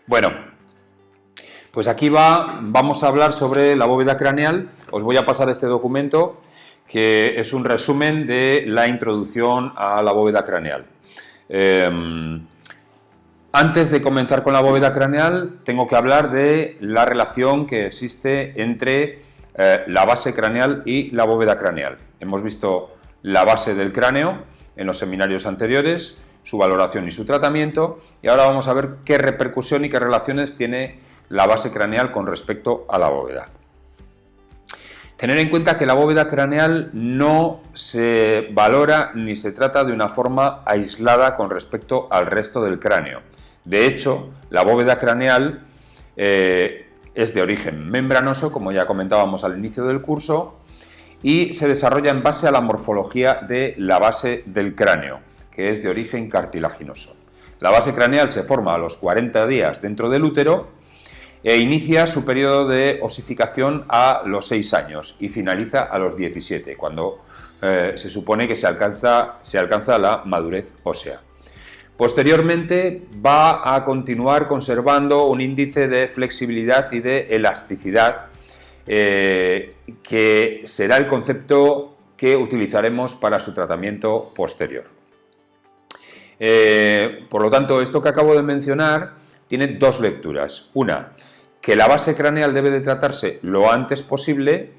Bueno, pues aquí vamos a hablar sobre la bóveda craneal. Os voy a pasar este documento que es un resumen de la introducción a la bóveda craneal. Antes de comenzar con la bóveda craneal, tengo que hablar de la relación que existe entre la base craneal y la bóveda craneal. Hemos visto la base del cráneo en los seminarios anteriores, su valoración y su tratamiento, y ahora vamos a ver qué repercusión y qué relaciones tiene la base craneal con respecto a la bóveda. Tener en cuenta que la bóveda craneal no se valora ni se trata de una forma aislada con respecto al resto del cráneo. De hecho, la bóveda craneal es de origen membranoso, como ya comentábamos al inicio del curso, y se desarrolla en base a la morfología de la base del cráneo, que es de origen cartilaginoso. La base craneal se forma a los 40 días dentro del útero e inicia su periodo de osificación a los 6 años y finaliza a los 17, cuando se supone que se alcanza la madurez ósea. Posteriormente va a continuar conservando un índice de flexibilidad y de elasticidad que será el concepto que utilizaremos para su tratamiento posterior. Por lo tanto, esto que acabo de mencionar tiene dos lecturas. Una, que la base craneal debe de tratarse lo antes posible,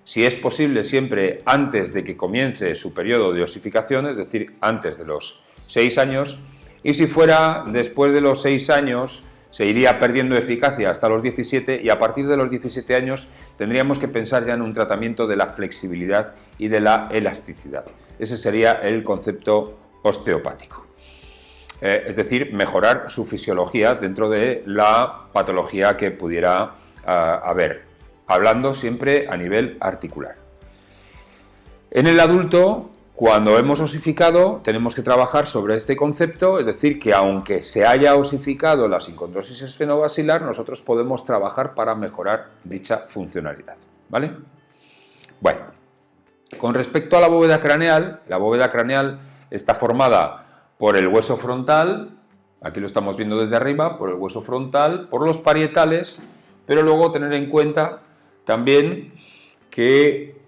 si es posible siempre antes de que comience su periodo de osificación, es decir, antes de los 6 años, y si fuera después de los 6 años se iría perdiendo eficacia hasta los 17 y a partir de los 17 años tendríamos que pensar ya en un tratamiento de la flexibilidad y de la elasticidad. Ese sería el concepto osteopático. Es decir, mejorar su fisiología dentro de la patología que pudiera haber, hablando siempre a nivel articular. En el adulto, cuando hemos osificado, tenemos que trabajar sobre este concepto, es decir, que aunque se haya osificado la sincondrosis esfenobasilar, nosotros podemos trabajar para mejorar dicha funcionalidad, ¿vale? Bueno, con respecto a la bóveda craneal está formada por el hueso frontal, aquí lo estamos viendo desde arriba, por el hueso frontal, por los parietales, pero luego tener en cuenta también que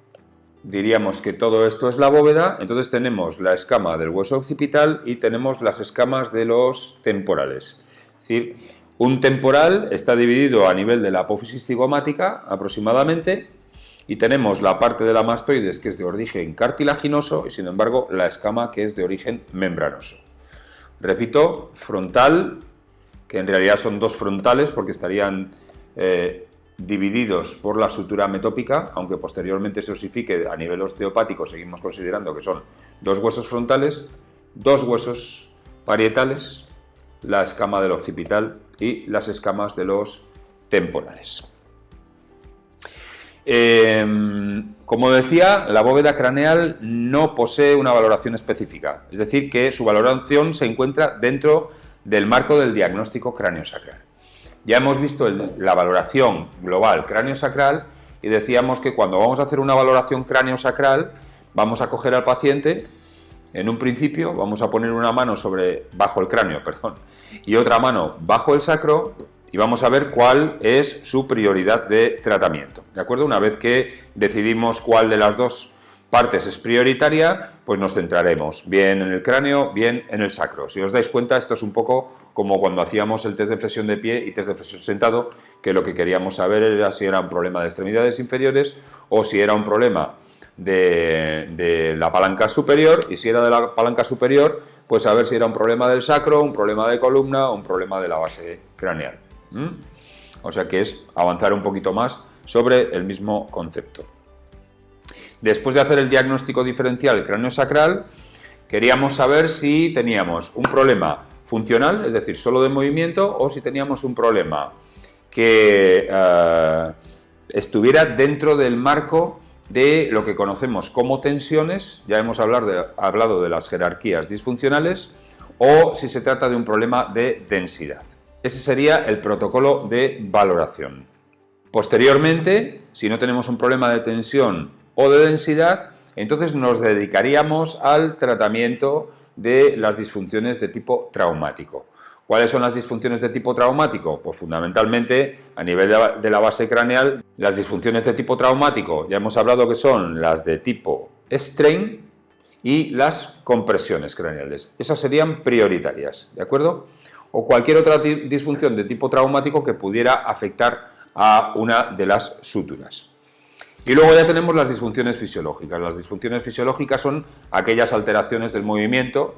diríamos que todo esto es la bóveda, entonces tenemos la escama del hueso occipital y tenemos las escamas de los temporales. Es decir, un temporal está dividido a nivel de la apófisis cigomática aproximadamente y tenemos la parte de la mastoides que es de origen cartilaginoso y sin embargo la escama que es de origen membranoso. Repito, frontal, que en realidad son dos frontales porque estarían divididos por la sutura metópica, aunque posteriormente se osifique a nivel osteopático, seguimos considerando que son dos huesos frontales, dos huesos parietales, la escama del occipital y las escamas de los temporales. Como decía, la bóveda craneal no posee una valoración específica, es decir, que su valoración se encuentra dentro del marco del diagnóstico craneosacral. Ya hemos visto la valoración global craneosacral y decíamos que cuando vamos a hacer una valoración craneosacral vamos a coger al paciente, en un principio vamos a poner una mano bajo el cráneo, y otra mano bajo el sacro y vamos a ver cuál es su prioridad de tratamiento, ¿de acuerdo? Una vez que decidimos cuál de las dos partes es prioritaria, pues nos centraremos bien en el cráneo, bien en el sacro. Si os dais cuenta, esto es un poco como cuando hacíamos el test de flexión de pie y test de flexión sentado, que lo que queríamos saber era si era un problema de extremidades inferiores o si era un problema de la palanca superior, y si era de la palanca superior, pues a ver si era un problema del sacro, un problema de columna o un problema de la base craneal. O sea que es avanzar un poquito más sobre el mismo concepto. Después de hacer el diagnóstico diferencial craneosacral, queríamos saber si teníamos un problema funcional, es decir, solo de movimiento, o si teníamos un problema que estuviera dentro del marco de lo que conocemos como tensiones, ya hemos hablado de las jerarquías disfuncionales, o si se trata de un problema de densidad. Ese sería el protocolo de valoración. Posteriormente, si no tenemos un problema de tensión o de densidad, entonces nos dedicaríamos al tratamiento de las disfunciones de tipo traumático. ¿Cuáles son las disfunciones de tipo traumático? Pues fundamentalmente a nivel de la base craneal, las disfunciones de tipo traumático, ya hemos hablado que son las de tipo strain y las compresiones craneales. Esas serían prioritarias, ¿de acuerdo? O cualquier otra disfunción de tipo traumático que pudiera afectar a una de las suturas. Y luego ya tenemos las disfunciones fisiológicas. Las disfunciones fisiológicas son aquellas alteraciones del movimiento,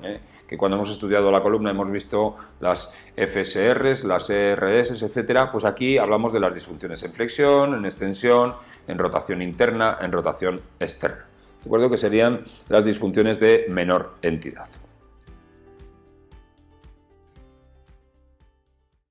que cuando hemos estudiado la columna hemos visto las FSRs, las ERS, etcétera. Pues aquí hablamos de las disfunciones en flexión, en extensión, en rotación interna, en rotación externa. Recuerdo que serían las disfunciones de menor entidad.